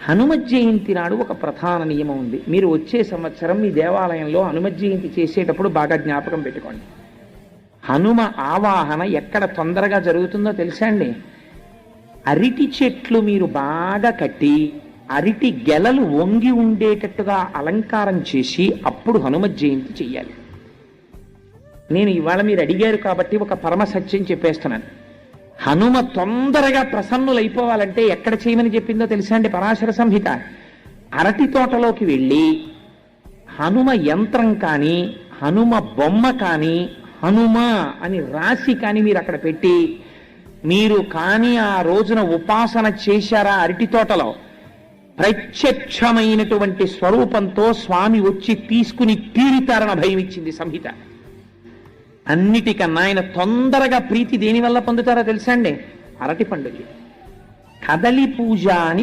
హనుమ జయంతి నాడు ఒక ప్రధాన నియమం ఉంది. మీరు వచ్చే సంవత్సరం మీ దేవాలయంలో హనుమ జయంతి చేసేటప్పుడు బాగా జ్ఞాపకం పెట్టుకోండి. హనుమ ఆవాహన ఎక్కడ తొందరగా జరుగుతుందో తెలుసా అండి? అరటి చెట్లు మీరు బాగా కట్టి అరటి గెలలు వంగి ఉండేటట్టుగా అలంకారం చేసి అప్పుడు హనుమ జయంతి చెయ్యాలి. నేను ఇవాళ మీరు అడిగారు కాబట్టి ఒక పరమ సత్యం చెప్పేస్తున్నాను. హనుమ తొందరగా ప్రసన్నులైపోవాలంటే ఎక్కడ చేయమని చెప్పిందో తెలుసా అండి? పరాశర సంహిత. అరటి తోటలోకి వెళ్ళి హనుమ యంత్రం కానీ హనుమ బొమ్మ కానీ హనుమ అని రాసి కానీ మీరు అక్కడ పెట్టి మీరు కానీ ఆ రోజున ఉపాసన చేశారా అరటి తోటలో, ప్రత్యక్షమైనటువంటి స్వరూపంతో స్వామి వచ్చి తీసుకుని తీరుతారన్న భయం ఇచ్చింది సంహిత. అన్నిటికన్నా ఆయన తొందరగా ప్రీతి దేని వల్ల పొందుతారో తెలుసా అండి? అరటి పండుగ. కదలి పూజ అని